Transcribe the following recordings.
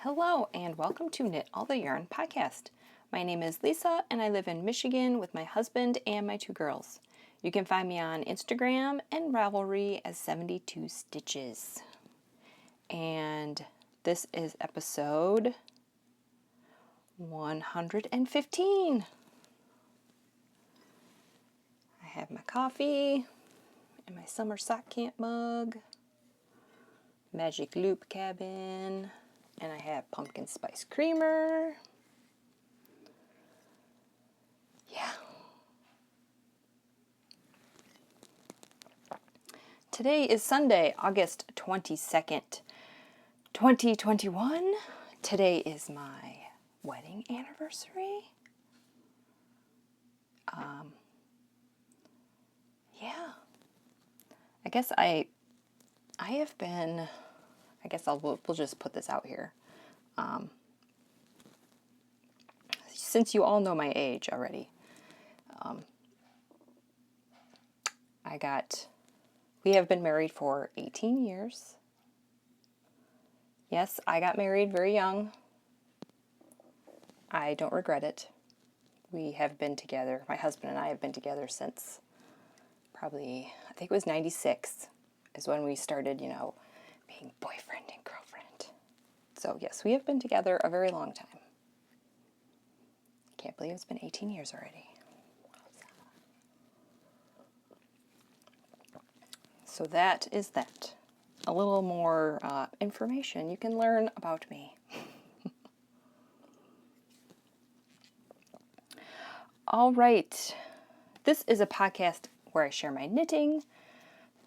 Hello and welcome to Knit All the Yarn podcast. My name is Lisa and I live in Michigan with my husband and my two girls. You can find me on Instagram and Ravelry as 72 Stitches. And this is episode 115. I have my coffee and my summer sock camp mug, magic loop cabin, and I have pumpkin spice creamer. Yeah. Today is Sunday, August 22nd, 2021. Today is my wedding anniversary. Yeah. I guess we'll just put this out here. Since you all know my age already, we have been married for 18 years. Yes, I got married very young. I don't regret it. We have been together, my husband and I have been together since probably, I think it was 96 is when we started, being boyfriend and girlfriend. So yes, we have been together a very long time. Can't believe it's been 18 years already. So that is that. A little more information you can learn about me. All right. This is a podcast where I share my knitting,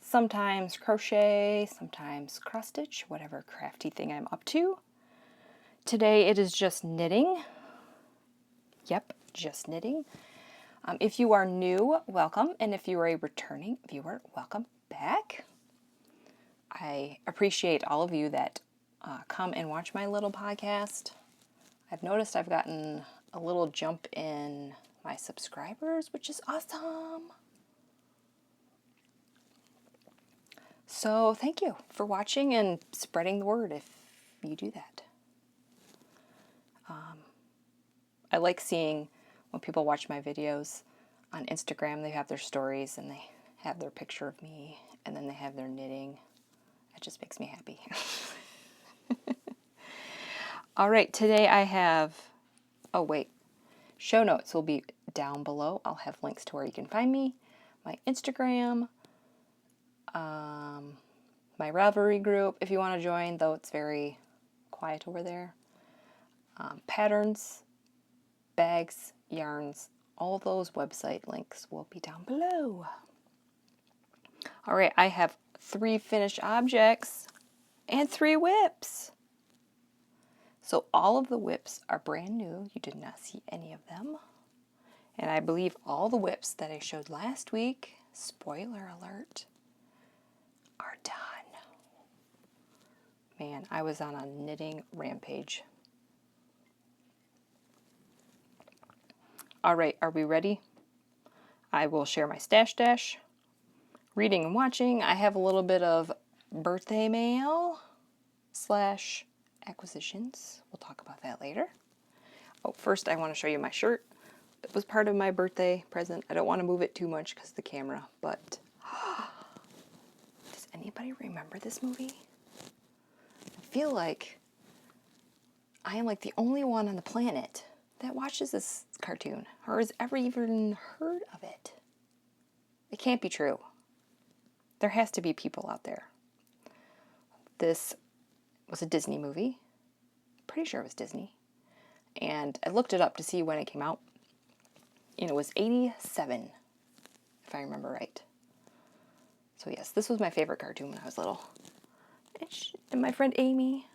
sometimes crochet, sometimes cross stitch, whatever crafty thing I'm up to. Today it is just knitting. Yep, just knitting. If you are new, welcome. And if you are a returning viewer, welcome back. I appreciate all of you that come and watch my little podcast. I've noticed I've gotten a little jump in my subscribers, which is awesome. So thank you for watching and spreading the word if you do that. I like seeing when people watch my videos on Instagram, they have their stories and they have their picture of me and then they have their knitting. It just makes me happy. All right, today I have, show notes will be down below. I'll have links to where you can find me, my Instagram, my Ravelry group if you want to join, though it's very quiet over there. Patterns, bags, yarns, all those website links will be down below. All right, I have 3 finished objects and 3 whips. So all of the whips are brand new. You did not see any of them. And I believe all the whips that I showed last week, spoiler alert, are done. Man, I was on a knitting rampage. All right, are we ready? I will share my stash dash. Reading and watching. I have a little bit of birthday mail / acquisitions. We'll talk about that later. Oh, first I want to show you my shirt. It was part of my birthday present. I don't want to move it too much because of the camera, but does anybody remember this movie? I feel like I am like the only one on the planet that watches this cartoon or has ever even heard of it. It can't be true. There has to be people out there. This was a Disney movie. Pretty sure it was Disney. And I looked it up to see when it came out. And it was 87, if I remember right. So yes, this was my favorite cartoon when I was little. And my friend Amie,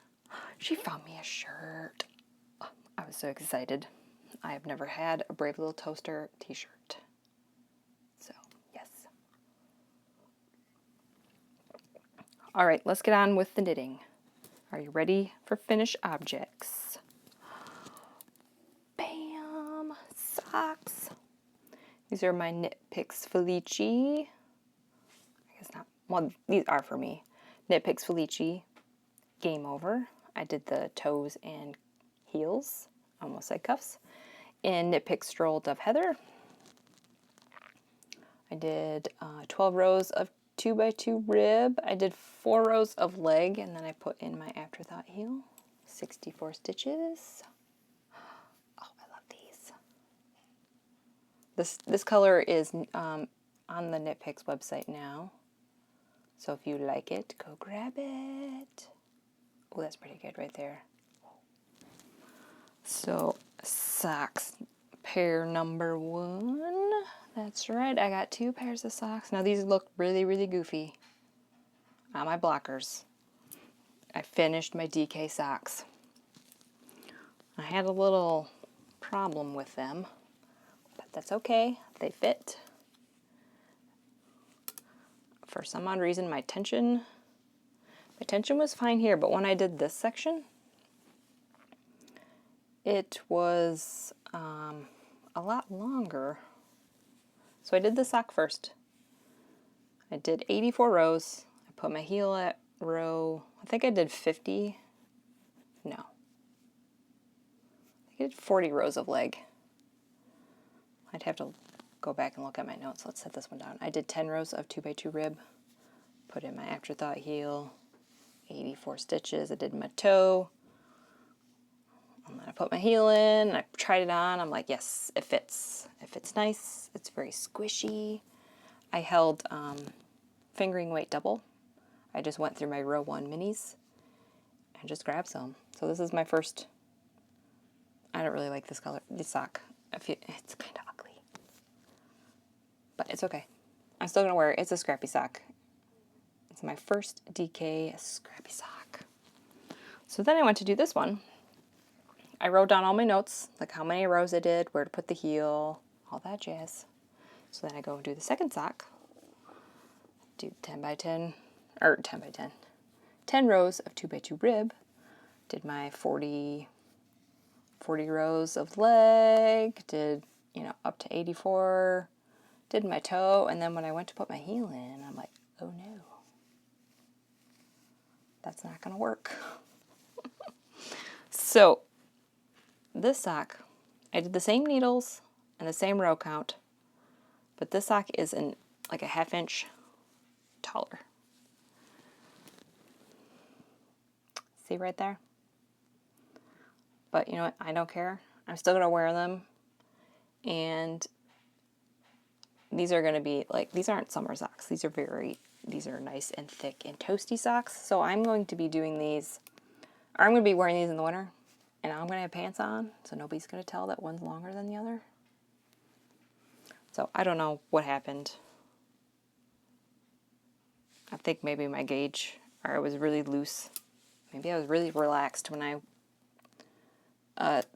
she found me a shirt. Oh, I was so excited. I have never had a Brave Little Toaster t-shirt. So, yes. All right, let's get on with the knitting. Are you ready for finished objects? Bam! Socks. These are my KnitPicks Felici. I guess not. Well, these are for me. KnitPicks Felici. Game Over. I did the toes and heels, almost like cuffs, in KnitPicks Stroll Dove Heather. I did 12 rows of 2x2 rib. I did 4 rows of leg, and then I put in my afterthought heel. 64 stitches. Oh, I love these. This color is on the KnitPicks website now. So if you like it, go grab it. Oh, that's pretty good right there. So socks, pair number 1. That's right, I got 2 pairs of socks. Now these look really, really goofy on my blockers. I finished my DK socks. I had a little problem with them, but that's okay. They fit. For some odd reason, my tension was fine here, but when I did this section, it was a lot longer. So I did the sock first. I did 84 rows. I put my heel at row, I think I did 50. No. I think I did 40 rows of leg. I'd have to go back and look at my notes. Let's set this one down. I did 10 rows of 2x2 rib. Put in my afterthought heel. 84 stitches. I did my toe. And then I put my heel in, and I tried it on. I'm like, yes, it fits. It fits nice. It's very squishy. I held fingering weight double. I just went through my row 1 minis and just grabbed some. So this is my first. I don't really like this color, this sock. It's kind of ugly, but it's okay. I'm still gonna wear it. It's a scrappy sock. It's my first DK scrappy sock. So then I went to do this one. I wrote down all my notes, like how many rows I did, where to put the heel, all that jazz. So then I go and do the second sock. Do 10 by 10 rows of 2x2 rib. Did my 40 rows of leg, did, up to 84, did my toe, and then when I went to put my heel in, I'm like, oh no, that's not gonna work. So this sock, I did the same needles and the same row count, but this sock is like a 1/2 inch taller. See right there? But you know what? I don't care. I'm still going to wear them. And these are going to be these aren't summer socks. These are nice and thick and toasty socks. So I'm going to be doing these, or I'm going to be wearing these in the winter. And I'm going to have pants on, so nobody's going to tell that one's longer than the other. So I don't know what happened. I think maybe my gauge, or I was really loose. Maybe I was really relaxed when I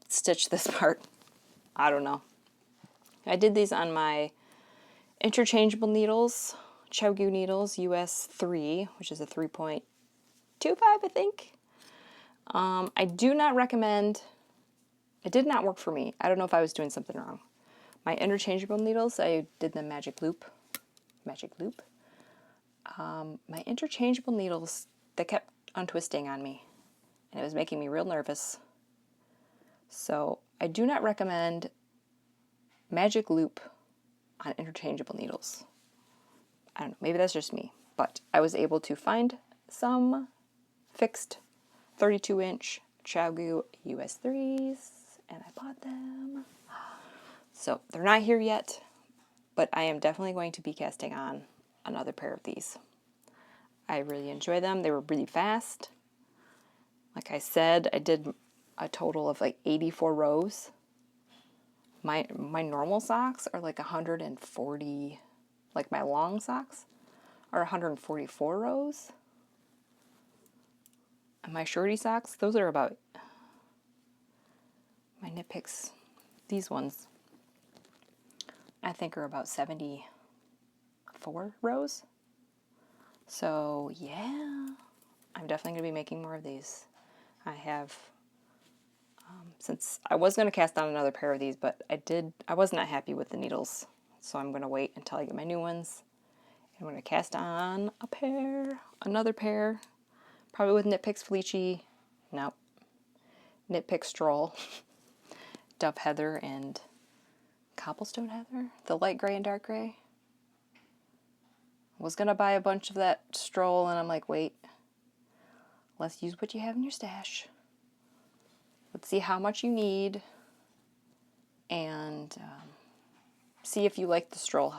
stitched this part. I don't know. I did these on my interchangeable needles, Chiaogoo needles, US 3, which is a 3.25, I think. I do not recommend, it did not work for me. I don't know if I was doing something wrong. My interchangeable needles, I did the magic loop. My interchangeable needles, they kept untwisting on me, and it was making me real nervous. So I do not recommend magic loop on interchangeable needles. I don't know, maybe that's just me, but I was able to find some fixed 32-inch Chiaogoo US 3s, and I bought them. So they're not here yet, but I am definitely going to be casting on another pair of these. I really enjoy them. They were really fast. Like I said, I did a total of 84 rows. My normal socks are 140, my long socks are 144 rows. And my shorty socks, those are about, my KnitPicks, these ones, I think are about 74 rows. So yeah, I'm definitely going to be making more of these. I have, since I was going to cast on another pair of these, but I was not happy with the needles. So I'm going to wait until I get my new ones. I'm going to cast on another pair, probably with KnitPicks Felici Nope. KnitPicks Stroll. Dove Heather and Cobblestone Heather. The light gray and dark gray. Was going to buy a bunch of that Stroll, and I'm like, wait. Let's use what you have in your stash. Let's see how much you need. And see if you like the Stroll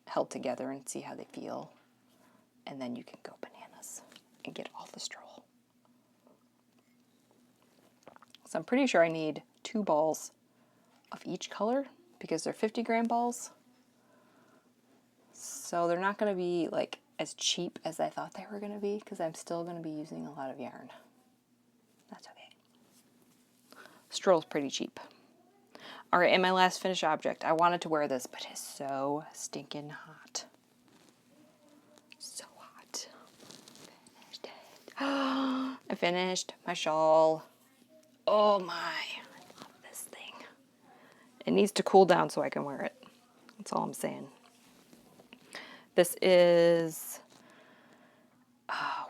held together and see how they feel. And then you can go bananas and get all the Stroll. So I'm pretty sure I need 2 balls of each color because they're 50-gram balls. So they're not going to be like as cheap as I thought they were going to be because I'm still going to be using a lot of yarn. That's okay. Stroll's pretty cheap. All right, and my last finished object. I wanted to wear this, but it's so stinking hot. So hot. Finished it. I finished my shawl. Oh my. I love this thing. It needs to cool down so I can wear it. That's all I'm saying. This is,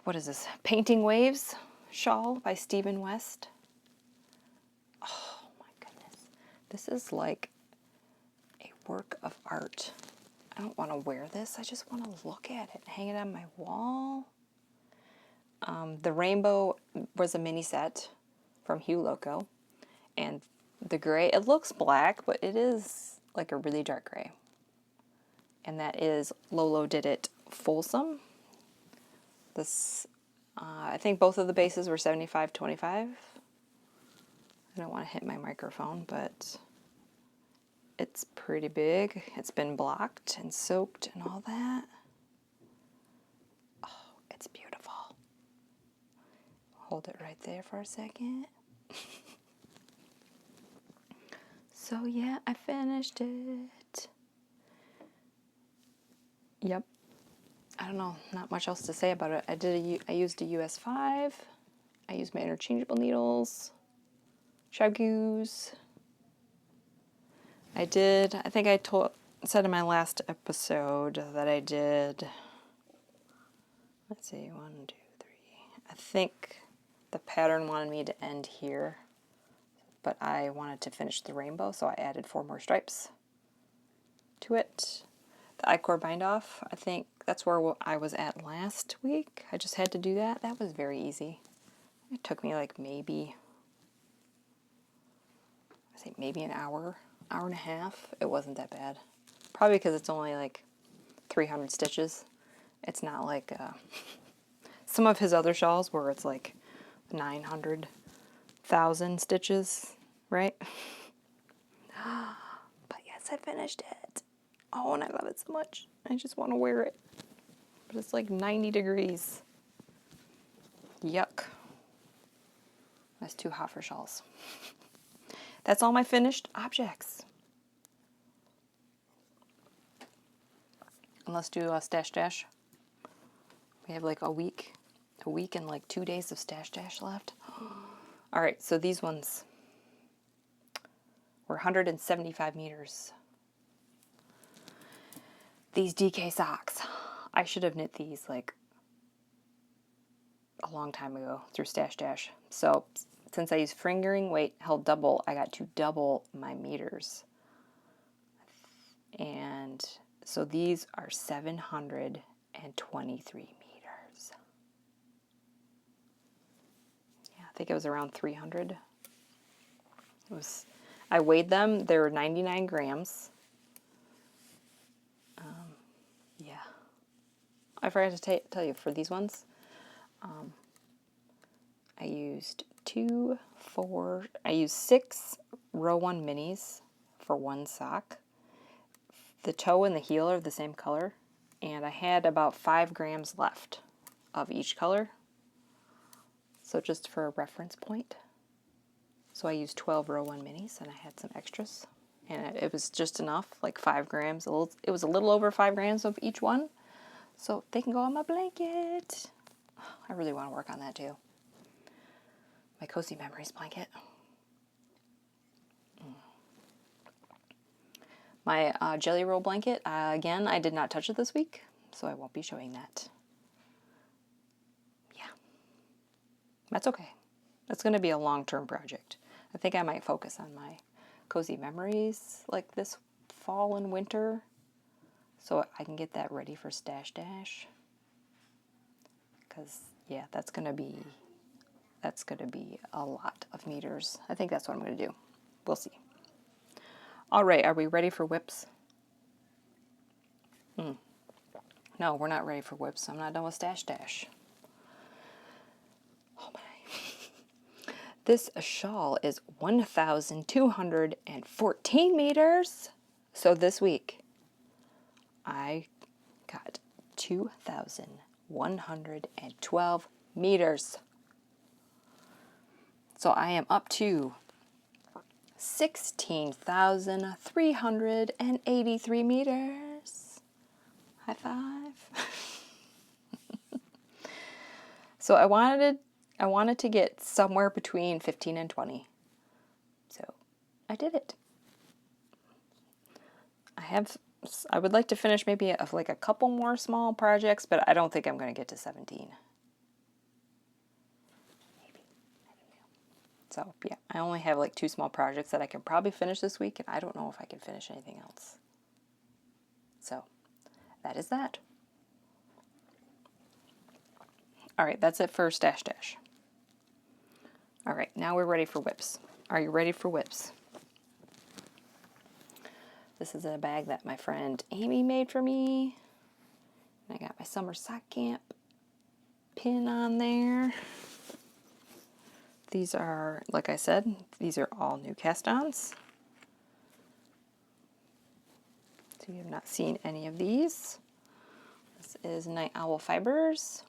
what is this? Painting Waves shawl by Stephen West. Oh my goodness. This is like a work of art. I don't want to wear this. I just want to look at it and hang it on my wall. The rainbow was a mini set from Hugh Loco. And the gray, it looks black, but it is like a really dark gray. And that is Lolo Did It Folsom. This, I think both of the bases were 75-25. I don't want to hit my microphone, but it's pretty big. It's been blocked and soaked and all that. Oh, it's beautiful. Hold it right there for a second. So yeah, I finished it. Yep. I don't know, not much else to say about it. I used a US 5. I used my interchangeable needles, Chiaogoos. I think I said in my last episode that I did, let's see, 1, 2, 3. I think the pattern wanted me to end here, but I wanted to finish the rainbow, so I added 4 more stripes to it. The I-cord bind off, I think that's where I was at last week. I just had to do that. That was very easy. It took me like maybe an hour and a half. It wasn't that bad. Probably because it's only like 300 stitches. It's not like some of his other shawls where it's like 900,000 stitches, right? But yes, I finished it. Oh, and I love it so much. I just want to wear it. But it's like 90 degrees. Yuck. That's too hot for shawls. That's all my finished objects. And let's do a stash dash. We have like a week and like 2 days of stash dash left. All right, so these ones were 175 meters. These DK socks. I should have knit these like a long time ago through Stash Dash. So since I used fingering weight held double, I got to double my meters. And so these are 723 meters. Yeah, I think it was around 300. I weighed them. They were 99 grams. Yeah. I forgot to tell you, for these ones, I used 6 row 1 minis for 1 sock. The toe and the heel are the same color, and I had about 5 grams left of each color. So just for a reference point. So I used 12 row 1 minis, and I had some extras. And it was just enough, like 5 grams. It was a little over 5 grams of each one. So they can go on my blanket. I really want to work on that too. My Cozy Memories blanket. My Jelly Roll blanket, again, I did not touch it this week, so I won't be showing that. Yeah. That's okay. It's going to be a long-term project. I think I might focus on my cozy memories like this fall and winter so I can get that ready for Stash Dash. Because, yeah, that's going to be a lot of meters. I think that's what I'm going to do. We'll see. All right, are we ready for whips? No, we're not ready for whips. I'm not done with Stash Dash. Oh my. This shawl is 1,214 meters. So this week, I got 2,112 meters. So I am up to 16,383 meters. High five. So I wanted to get somewhere between 15 and 20. So I did it. I would like to finish maybe like a couple more small projects, but I don't think I'm going to get to 17. Maybe. I don't know. So yeah, I only have like 2 small projects that I can probably finish this week, and I don't know if I can finish anything else. So that is that. All right, that's it for Stash Dash. All right, now we're ready for whips. Are you ready for whips? This is a bag that my friend Amie made for me. And I got my summer sock camp pin on there. These are, like I said, these are all new cast-ons. So you have not seen any of these. This is Night Owl Fibers.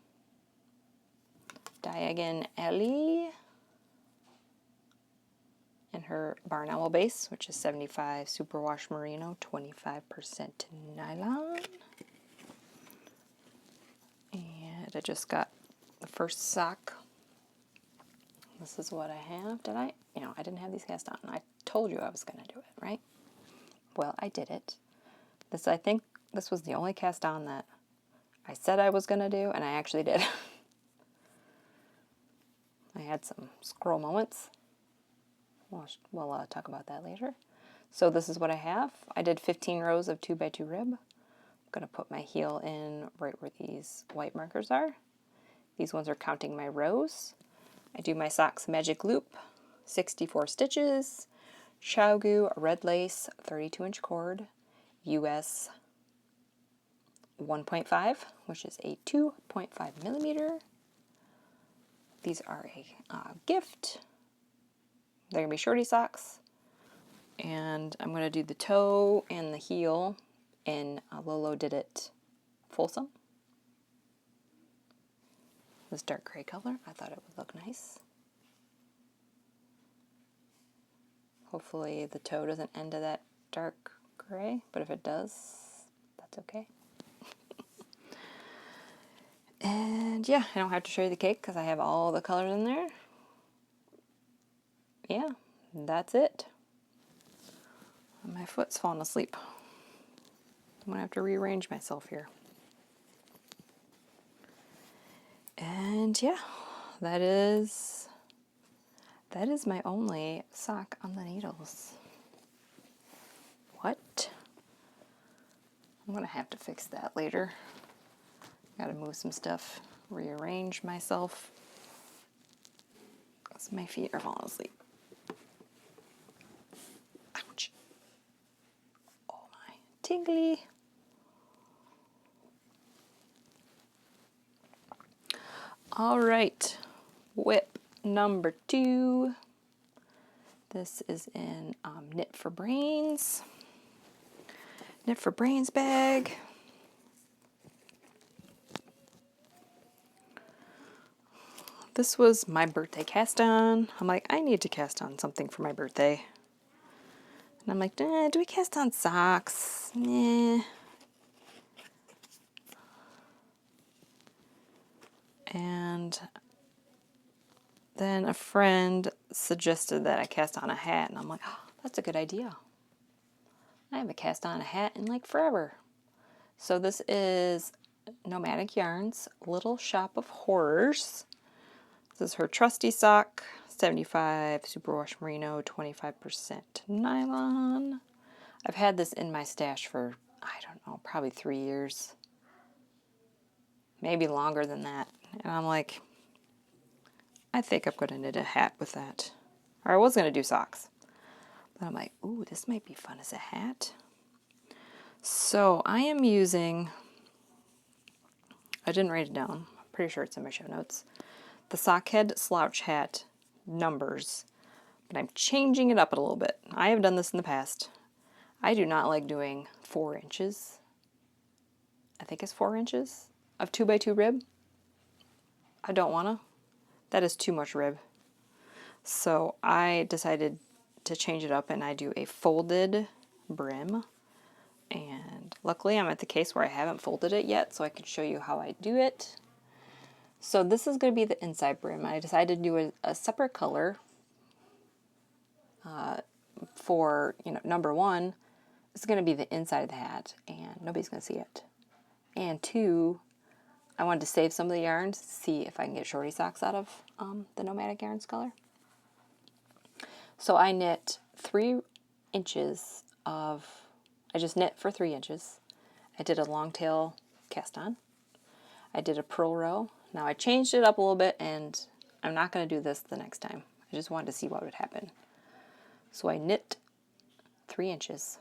Diagon Ellie. And her Barn Owl base, which is 75 superwash merino, 25% nylon. And I just got the first sock. This is what I have. Did I? I didn't have these cast on. I told you I was going to do it, right? Well, I did it. I think this was the only cast on that I said I was going to do, and I actually did. I had some scroll moments. We'll talk about that later. So this is what I have. I did 15 rows of 2x2 rib. I'm going to put my heel in right where these white markers are. These ones are counting my rows. I do my socks magic loop, 64 stitches, Chiaogoo red lace, 32-inch cord, US 1.5, which is a 2.5 millimeter. These are a gift. They're going to be shorty socks. And I'm going to do the toe and the heel in Lolo Did It Folsom. This dark gray color. I thought it would look nice. Hopefully the toe doesn't end to that dark gray, but if it does, that's okay. And yeah, I don't have to show you the cake because I have all the colors in there. Yeah, that's it. My foot's falling asleep. I'm going to have to rearrange myself here. And yeah, that is my only sock on the needles. What? I'm going to have to fix that later. Got to move some stuff, rearrange myself, because my feet are falling asleep. Ouch. Oh my, tingly. All right, whip number 2. This is in Knit for Brains. Knit for Brains bag. This was my birthday cast on. I'm like, I need to cast on something for my birthday. And I'm like, do we cast on socks? Nah. And then a friend suggested that I cast on a hat, and I'm like, oh, that's a good idea. I haven't cast on a hat in like forever. So this is Nomadic Yarns, Little Shop of Horrors. This is her trusty sock, 75 superwash merino, 25% nylon. I've had this in my stash for, I don't know, probably 3 years. Maybe longer than that. And I'm like, I think I'm going to knit a hat with that. Or I was going to do socks. But I'm like, ooh, this might be fun as a hat. So I am using, I didn't write it down. I'm pretty sure it's in my show notes. The Sockhead Slouch Hat numbers. But I'm changing it up a little bit. I have done this in the past. I do not like doing 4 inches. I think it's 4 inches of 2x2 rib. I don't want to. That is too much rib. So I decided to change it up and I do a folded brim. And luckily I'm at the case where I haven't folded it yet, so I can show you how I do it. So this is going to be the inside brim. I decided to do a separate color for, number 1, it's going to be the inside of the hat, and nobody's going to see it. And 2, I wanted to save some of the yarns to see if I can get shorty socks out of the Nomadic Yarns color. So I knit 3 inches of, I just knit for 3 inches. I did a long tail cast on. I did a purl row. Now I changed it up a little bit, and I'm not going to do this the next time. I just wanted to see what would happen. So I knit 3 inches.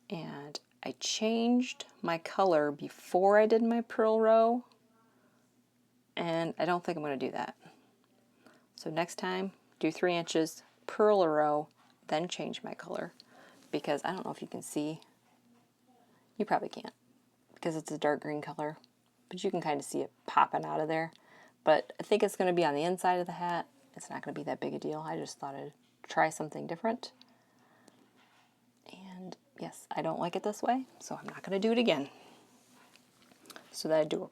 And I changed my color before I did my purl row. And I don't think I'm going to do that. So next time, do 3 inches, purl a row, then change my color. Because I don't know if you can see. You probably can't. Because it's a dark green color. But you can kind of see it popping out of there. But I think it's going to be on the inside of the hat. It's not going to be that big a deal. I just thought I'd try something different. And yes, I don't like it this way, so I'm not going to do it again. So then I do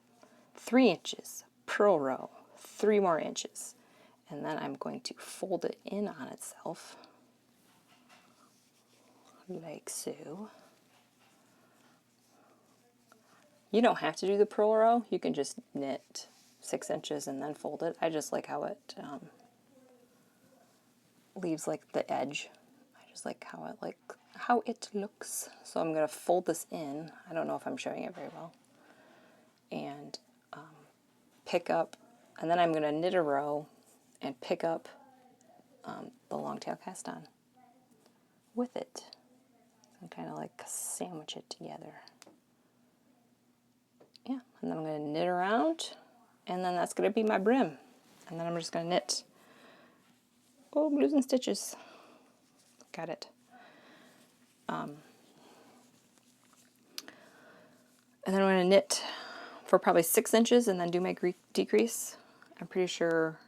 3 inches, purl row, 3 more inches. And then I'm going to fold it in on itself. Like so. You don't have to do the purl row. You can just knit 6 inches and then fold it. I just like how it leaves like the edge. I just like how it looks. So I'm going to fold this in. I don't know if I'm showing it very well. And pick up, and then I'm going to knit a row and pick up the long tail cast on with it. And kind of like sandwich it together. Yeah, and then I'm going to knit around, and then that's going to be my brim. And then I'm just going to knit. Oh, I'm losing stitches. Got it. And then I'm going to knit for probably 6 inches and then do my decrease. I'm pretty sure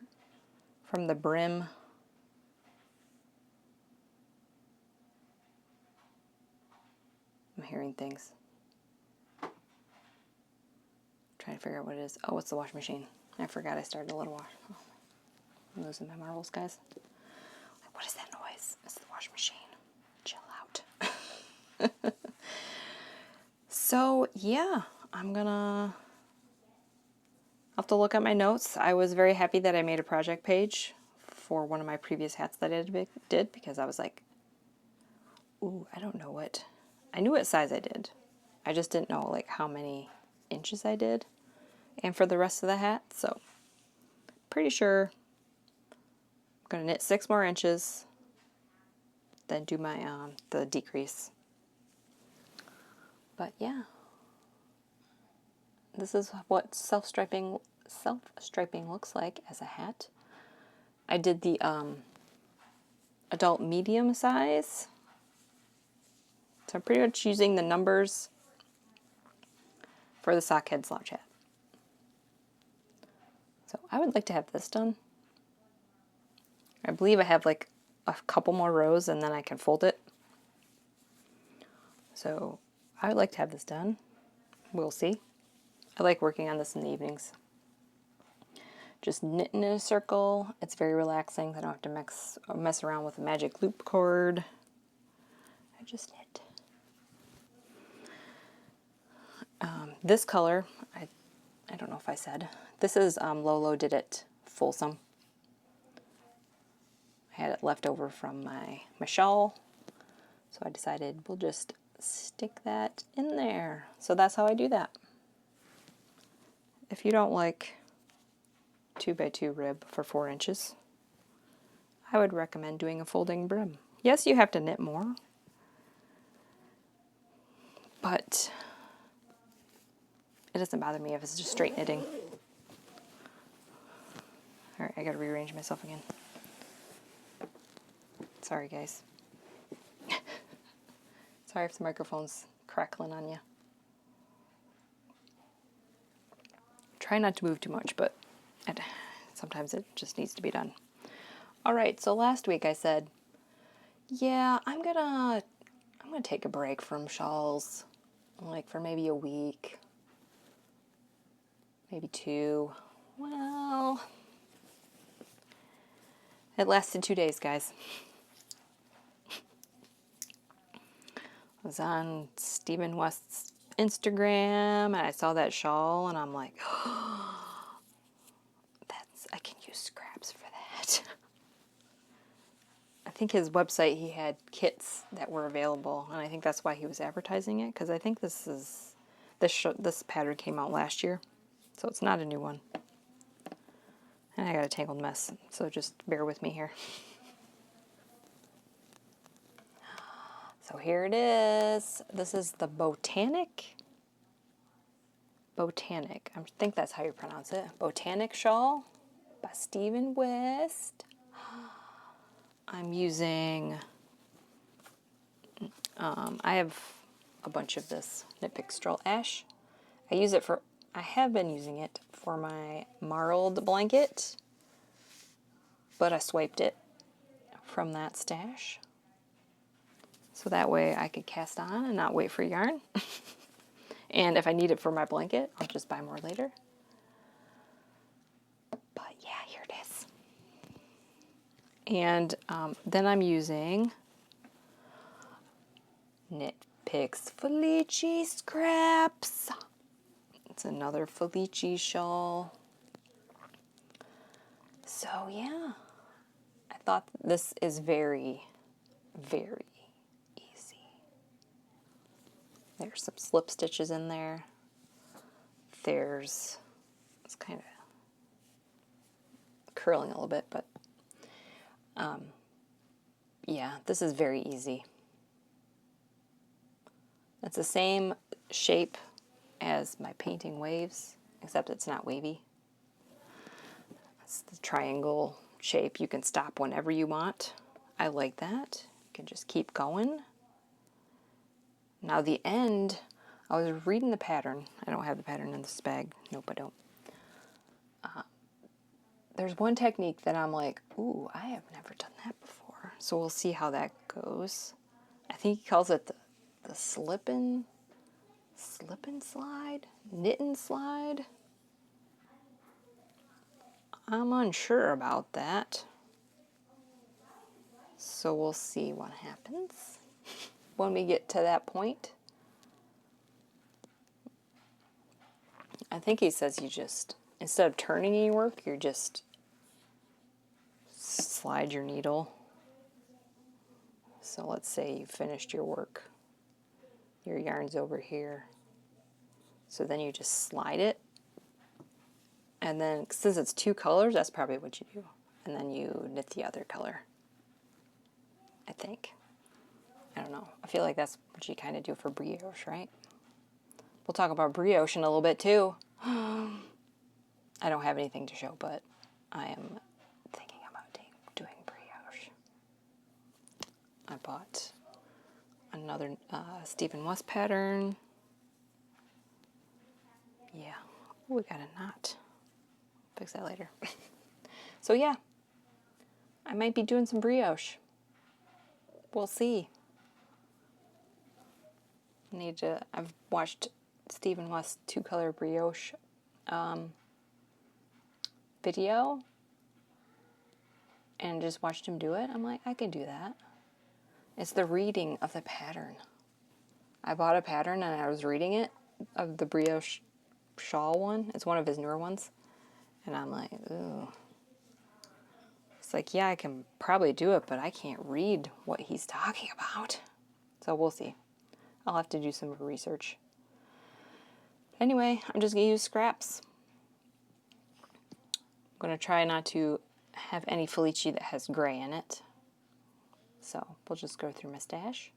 from the brim, I'm hearing things. Trying to figure out what it is. Oh, it's the washing machine. I forgot I started a little wash. Oh, I'm losing my marbles, guys. Like, what is that noise? It's the washing machine. Chill out. So, yeah, I'm gonna have to look at my notes. I was very happy that I made a project page for one of my previous hats that I did because I was like, ooh, I don't know what. I knew what size I did. I just didn't know like how many inches I did. And for the rest of the hat, so pretty sure I'm going to knit 6 more inches, then do my the decrease. But yeah, this is what self-striping looks like as a hat. I did the adult medium size, so I'm pretty much using the numbers for the Sockhead Slouch Hat. So I would like to have this done. I believe I have like a couple more rows and then I can fold it. So I would like to have this done. We'll see. I like working on this in the evenings. Just knitting in a circle. It's very relaxing. I don't have to mess around with a magic loop cord. I just knit. This color, I don't know if I said. This is Lolo Did It Folsome. bit left over from my shawl. So I decided we'll just stick that in there. So that's how I do that. If you don't like 2x2 rib for 4 inches, I would recommend doing a folding brim. Yes, you have to knit more, but it doesn't bother me if it's just straight knitting. Alright, I gotta rearrange myself again. Sorry, guys. Sorry if the microphone's crackling on you. Try not to move too much, but sometimes it just needs to be done. Alright, so last week I said, yeah, I'm gonna take a break from shawls, like for maybe a week, maybe 2. Well, it lasted 2 days, guys. I was on Stephen West's Instagram and I saw that shawl and I'm like, oh, I can use scraps for that. I think his website, he had kits that were available, and I think that's why he was advertising it, because I think this pattern came out last year, so it's not a new one. And I got a tangled mess, so just bear with me here. So here it is. This is the Botanic. I think that's how you pronounce it. Botanic Shawl by Stephen West. I'm using, I have a bunch of this KnitPicks Stroll Ash. I have been using it for my marled blanket, but I swiped it from that stash. So that way I could cast on and not wait for yarn. And if I need it for my blanket, I'll just buy more later. But yeah, here it is. And then I'm using KnitPicks Felici scraps. It's another Felici shawl. So yeah, I thought this is very, very easy. There's some slip stitches in there. It's kind of curling a little bit, but yeah, this is very easy. It's the same shape as my painting waves, except it's not wavy. It's the triangle shape. You can stop whenever you want. I like that. You can just keep going. Now the end, I was reading the pattern. I don't have the pattern in this bag. Nope, I don't. There's one technique that I'm like, ooh, I have never done that before. So we'll see how that goes. I think he calls it the slip and slide, knit and slide. I'm unsure about that. So we'll see what happens when we get to that point. I think he says you just, instead of turning your work, you just slide your needle. So let's say you finished your work. Your yarn's over here. So then you just slide it. And then, since it's 2 colors, that's probably what you do. And then you knit the other color. I think. I don't know. I feel like that's what you kind of do for brioche, right? We'll talk about brioche in a little bit too. I don't have anything to show, but I am thinking about doing brioche. I bought another Stephen West pattern. Yeah. Ooh, we got a knot. Fix that later. So yeah, I might be doing some brioche. We'll see. I've watched Stephen West's 2-color brioche video and just watched him do it. I'm like, I can do that. It's the reading of the pattern. I bought a pattern and I was reading it, of the brioche shawl one. It's one of his newer ones. And I'm like, ooh. It's like, yeah, I can probably do it, but I can't read what he's talking about. So we'll see. I'll have to do some research. Anyway, I'm just going to use scraps. I'm going to try not to have any Felici that has gray in it. So we'll just go through my stash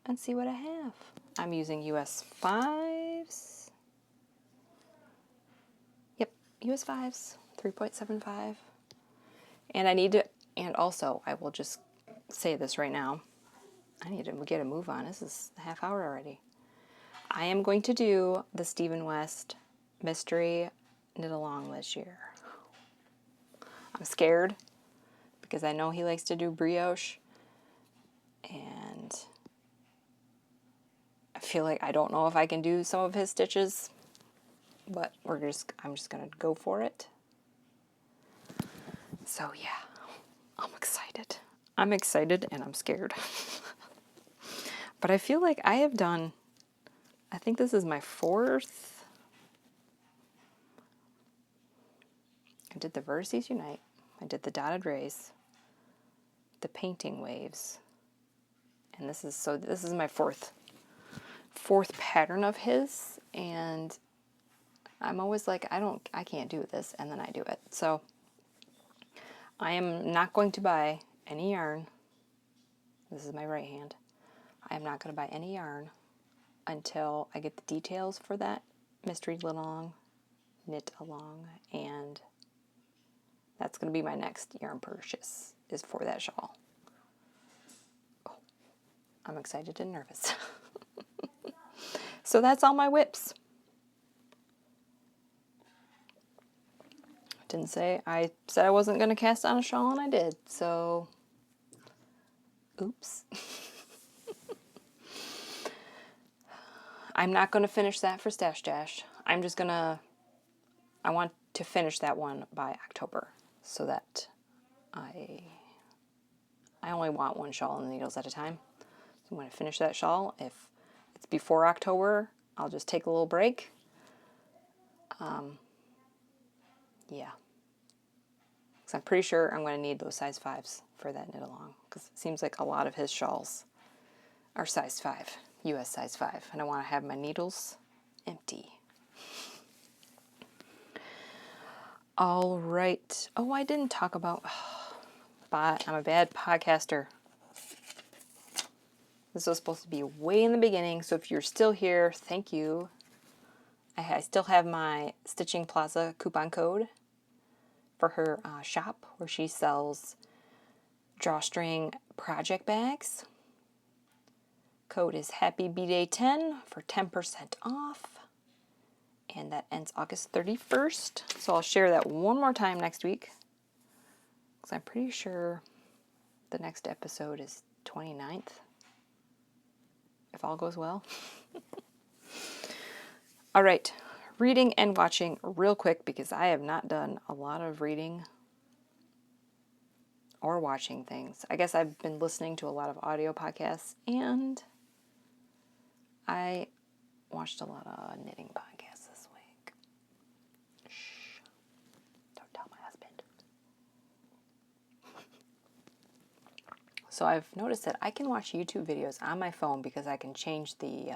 and see what I have. I'm using US 5s. Yep, US 5s, 3.75. And I need to, and also I will just say this right now. I need to get a move on. This is a half hour already. I am going to do the Stephen West mystery knit along this year. I'm scared because I know he likes to do brioche, and I feel like I don't know if I can do some of his stitches, but I'm just gonna go for it. So yeah, I'm excited. I'm excited and I'm scared. But I feel like I have done, I think this is my 4th. I did the Vertices Unite. I did the Dotted Rays, the Painting Waves, and this is my fourth pattern of his, and I'm always like, I can't do this, and then I do it. So I am not going to buy any yarn. This is my right hand. I am not going to buy any yarn until I get the details for that mystery knit along, and that's going to be my next yarn purchase, is for that shawl. Oh, I'm excited and nervous. So that's all my whips. I said I wasn't going to cast on a shawl, and I did. So, oops. I'm not going to finish that for Stash Dash. I want to finish that one by October, so that I only want one shawl and needles at a time. So I'm going to finish that shawl. If it's before October, I'll just take a little break. Yeah. Because I'm pretty sure I'm going to need those size 5s for that knit along, because it seems like a lot of his shawls are size 5, US size 5, and I want to have my needles empty. All right. Oh, I didn't talk about, I'm a bad podcaster. This was supposed to be way in the beginning, so if you're still here, thank you. I still have my Stitching Plaza coupon code for her shop, where she sells drawstring project bags. Code is Happy B-Day 10 for 10% off. And that ends August 31st. So I'll share that one more time next week, because I'm pretty sure the next episode is 29th, if all goes well. All right, reading and watching real quick, because I have not done a lot of reading or watching things. I guess I've been listening to a lot of audio podcasts, and I watched a lot of knitting podcasts this week. Shh. Don't tell my husband. So I've noticed that I can watch YouTube videos on my phone, because I can change the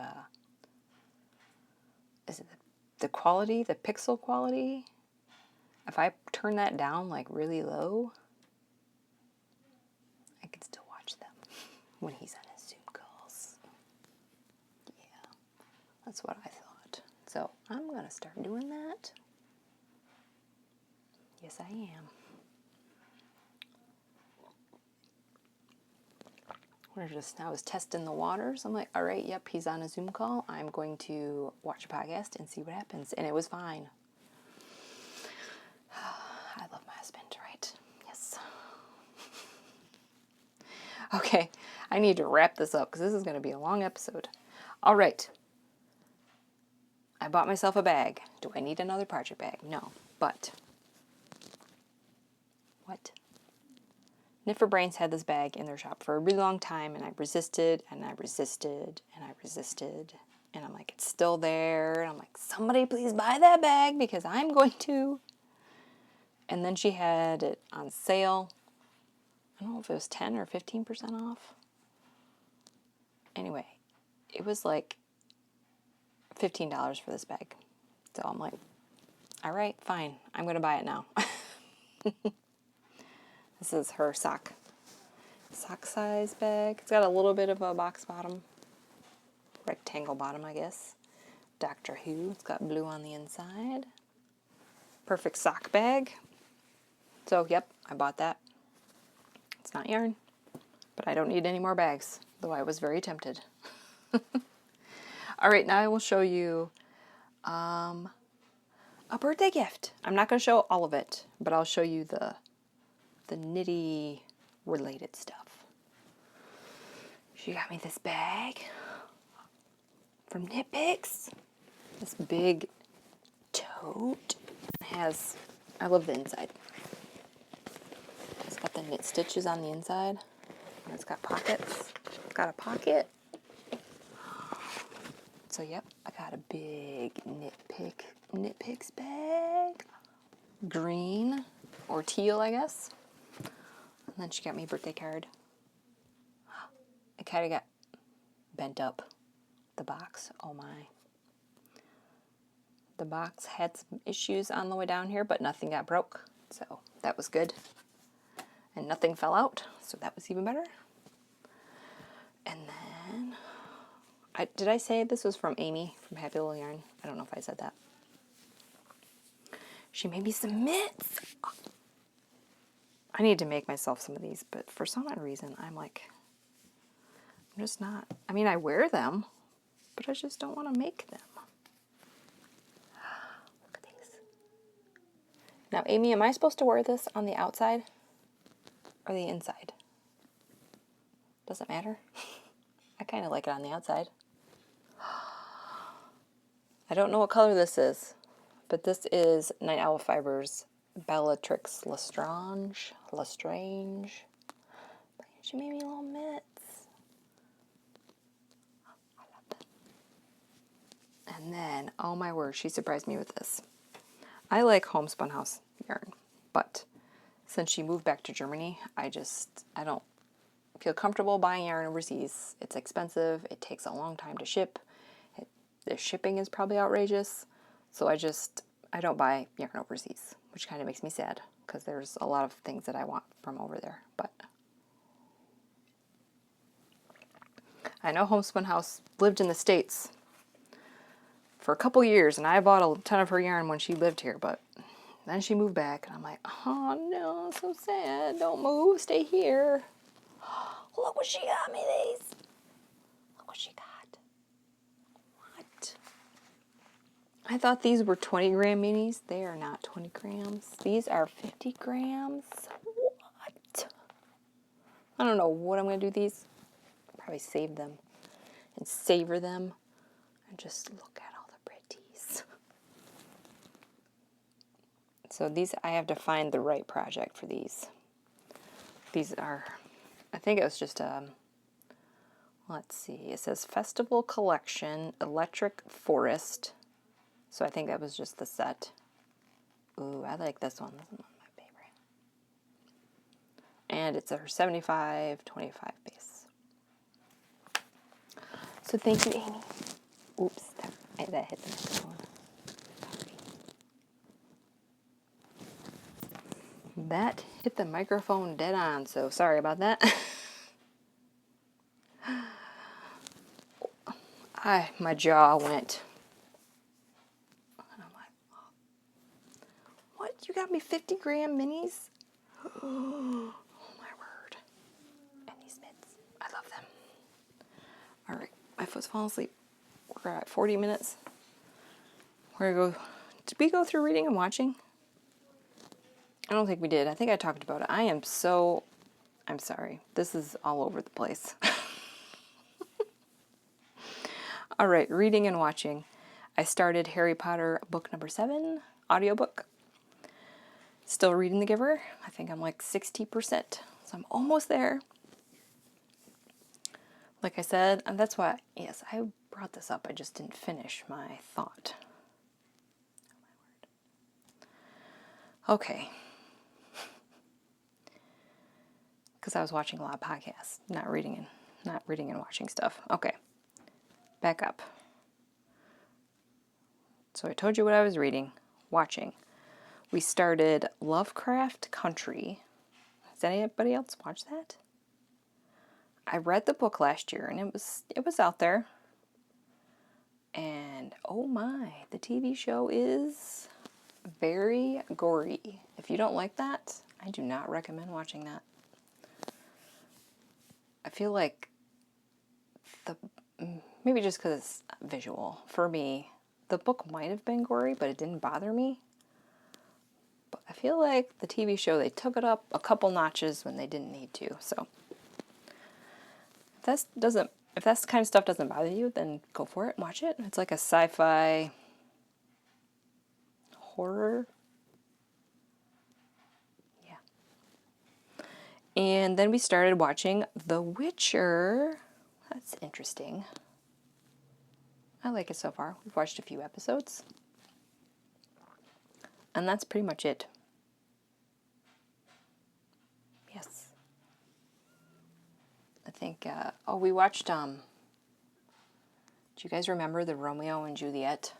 quality, the pixel quality. If I turn that down like really low, I can still watch them when he's on his Zoom calls. Yeah, that's what I thought. So I'm going to start doing that. Yes, I am. I was testing the waters. I'm like, all right, yep, he's on a Zoom call. I'm going to watch a podcast and see what happens. And it was fine. I love my husband, right? Yes. Okay, I need to wrap this up, because this is going to be a long episode. All right. I bought myself a bag. Do I need another project bag? No. But what? Knit for Brains had this bag in their shop for a really long time, and I resisted, and I resisted, and I resisted. And I'm like, it's still there. And I'm like, somebody please buy that bag, because I'm going to And then she had it on sale. I don't know if it was 10 or 15% off. Anyway, it was like $15 for this bag. So I'm like, all right, fine. I'm going to buy it now. This is her sock size bag. It's got a little bit of a box bottom. Rectangle bottom, I guess. Doctor Who. It's got blue on the inside. Perfect sock bag. So, yep, I bought that. It's not yarn, but I don't need any more bags, though I was very tempted. All right, now I will show you a birthday gift. I'm not going to show all of it, but I'll show you the knitty related stuff. She got me this bag from KnitPicks. This big tote. It has, I love the inside. It's got the knit stitches on the inside. And it's got pockets. It's got a pocket. So yep, I got a big KnitPicks bag. Green or teal, I guess. And then she got me a birthday card. It kind of got bent up, the box. Oh my. The box had some issues on the way down here, but nothing got broke. So that was good. And nothing fell out, so that was even better. And then, did I say this was from Amie from Happy Little Yarn? I don't know if I said that. She made me some mitts. I need to make myself some of these, but for some odd reason, I'm just not. I mean, I wear them, but I just don't want to make them. Look at these. Now, Amie, am I supposed to wear this on the outside or the inside? Doesn't matter. I kind of like it on the outside. I don't know what color this is, but this is Night Owl Fibers Bellatrix Lestrange. She made me little mitts. I love them. And then, oh my word, she surprised me with this. I like homespun house yarn, but since she moved back to Germany, I don't feel comfortable buying yarn overseas. It's expensive. It takes a long time to ship. The shipping is probably outrageous. So I don't buy yarn overseas, which kind of makes me sad because there's a lot of things that I want from over there. But I know Homespun House lived in the States for a couple years, and I bought a ton of her yarn when she lived here, but then she moved back, and I'm like, oh no, so sad. Don't move, stay here. Look what she got me these. Look what she got. What? I thought these were 20 gram minis. They are not 20 grams. These are 50 grams. What? I don't know what I'm going to do with these. Probably save them and savor them and just look at all the pretties. So these, I have to find the right project for these. These are, I think it was just let's see, it says Festival Collection Electric Forest. So I think that was just the set. Ooh, I like this one. This is one of my favorite. And it's a 75-25 base. So thank you, Amie. Oops, that hit the microphone. That hit the microphone dead on, so sorry about that. My jaw went. And I'm like, oh. What? You got me 50 gram minis? Oh my word. And these mitts. I love them. All right, my foot's falling asleep. We're at 40 minutes. We're going to go. Did we go through reading and watching? I don't think we did. I think I talked about it. I'm sorry. This is all over the place. All right, reading and watching. I started Harry Potter book number 7, audiobook. Still reading The Giver. I think I'm like 60%. So I'm almost there. Like I said, and that's why, yes, I brought this up. I just didn't finish my thought. Oh my word. Okay. because I was watching a lot of podcasts, not reading and watching stuff. Okay, back up. So I told you what I was watching. We started Lovecraft Country. Has anybody else watched that? I read the book last year, and it was out there. And oh my, the TV show is very gory. If you don't like that, I do not recommend watching that. I feel like maybe just because it's visual. For me, the book might have been gory, but it didn't bother me. But I feel like the TV show, they took it up a couple notches when they didn't need to. So if that kind of stuff doesn't bother you, then go for it and watch it. It's like a sci-fi horror. Yeah. And then we started watching The Witcher. That's interesting. I like it so far. We've watched a few episodes. And that's pretty much it. Yes. I think, we watched, do you guys remember the Romeo and Juliet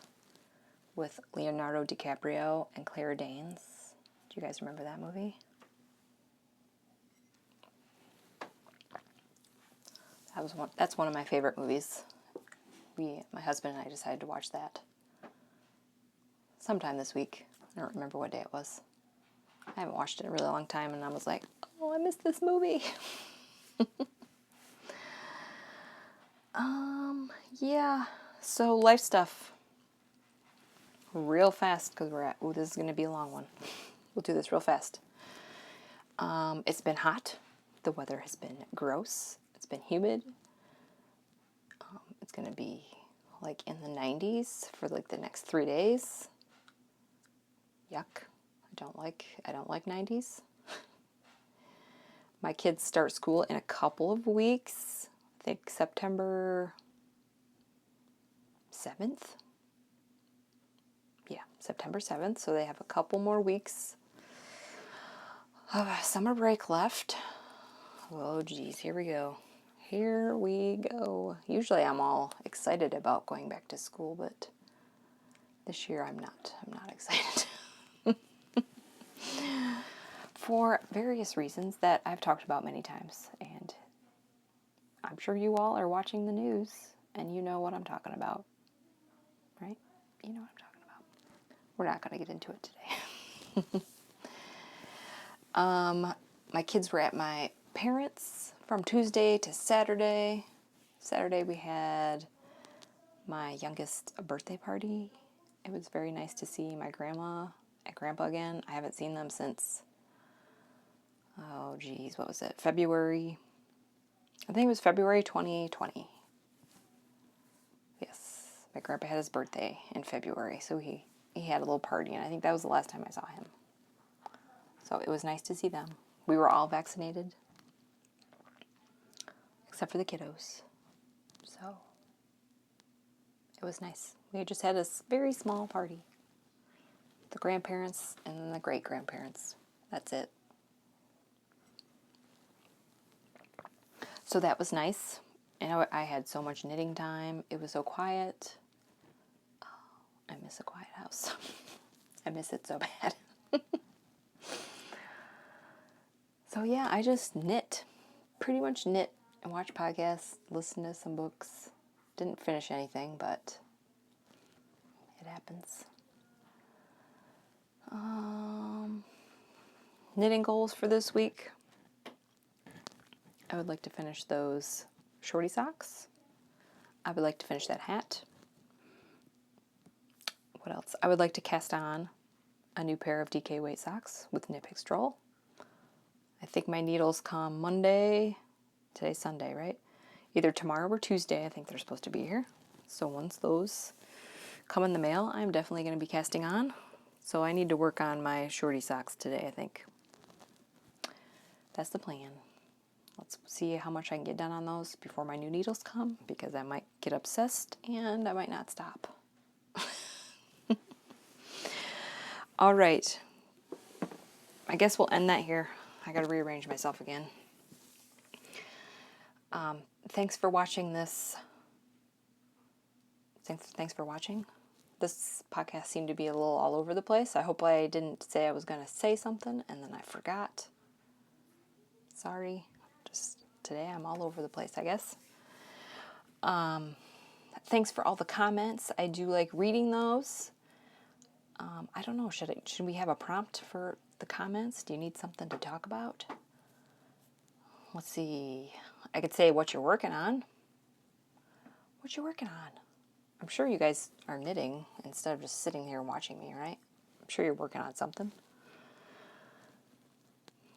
with Leonardo DiCaprio and Claire Danes? Do you guys remember that movie? That's one of my favorite movies. My husband and I decided to watch that sometime this week. I don't remember what day it was. I haven't watched it in a really long time, and I was like, oh, I missed this movie. Yeah, so life stuff. Real fast, because this is going to be a long one. We'll do this real fast. It's been hot. The weather has been gross. It's been humid. It's going to be like in the 90s for like the next 3 days. Yuck. I don't like 90s. My kids start school in a couple of weeks. I think September 7th. Yeah, September 7th. So they have a couple more weeks of summer break left. Oh, geez, here we go. Here we go. Usually I'm all excited about going back to school, but this year I'm not. I'm not excited. For various reasons that I've talked about many times. And I'm sure you all are watching the news and you know what I'm talking about. Right? You know what I'm talking about. We're not going to get into it today. My kids were at my parents' from Tuesday to Saturday. Saturday we had my youngest birthday party. It was very nice to see my grandma and grandpa again. I haven't seen them since, what was it? February. I think it was February 2020. Yes, my grandpa had his birthday in February, so he had a little party, and I think that was the last time I saw him. So it was nice to see them. We were all vaccinated, except for the kiddos. So it was nice. We just had a very small party. The grandparents and the great-grandparents. That's it. So that was nice. And I had so much knitting time. It was so quiet. Oh, I miss a quiet house. I miss it so bad. So yeah, I just knit. Pretty much knit and watch podcasts, listen to some books. Didn't finish anything, but it happens. Knitting goals for this week. I would like to finish those shorty socks. I would like to finish that hat. What else? I would like to cast on a new pair of DK weight socks with KnitPicks Stroll. I think my needles come Monday. Today's Sunday, right? Either tomorrow or Tuesday. I think they're supposed to be here. So once those come in the mail, I'm definitely going to be casting on. So I need to work on my shorty socks today, I think. That's the plan. Let's see how much I can get done on those before my new needles come, because I might get obsessed and I might not stop. All right. I guess we'll end that here. I got to rearrange myself again. Thanks for watching this. Thanks for watching. This podcast seemed to be a little all over the place. I hope I didn't say I was going to say something and then I forgot. Sorry. Just today I'm all over the place, I guess. Thanks for all the comments. I do like reading those. I don't know. Should we have a prompt for the comments? Do you need something to talk about? Let's see. I could say what you're working on. What you working on? I'm sure you guys are knitting instead of just sitting here watching me, right? I'm sure you're working on something.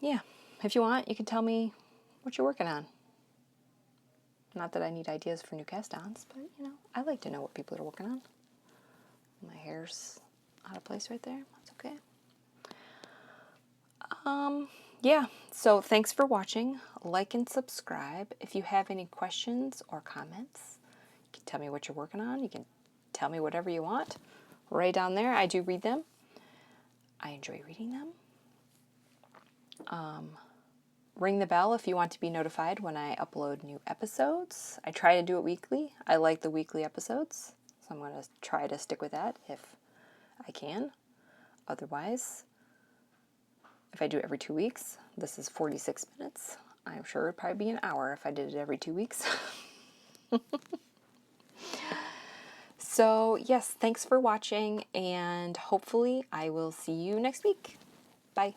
Yeah. If you want, you can tell me what you're working on. Not that I need ideas for new cast-ons, but, you know, I like to know what people are working on. My hair's out of place right there. That's okay. Yeah, so thanks for watching. Like and subscribe. If you have any questions or comments, you can tell me what you're working on. You can tell me whatever you want. Right down there, I do read them. I enjoy reading them. Ring the bell if you want to be notified when I upload new episodes. I try to do it weekly. I like the weekly episodes, so I'm going to try to stick with that if I can. Otherwise, if I do it every 2 weeks, this is 46 minutes. I'm sure it'd probably be an hour if I did it every 2 weeks. So, yes, thanks for watching, and hopefully I will see you next week. Bye.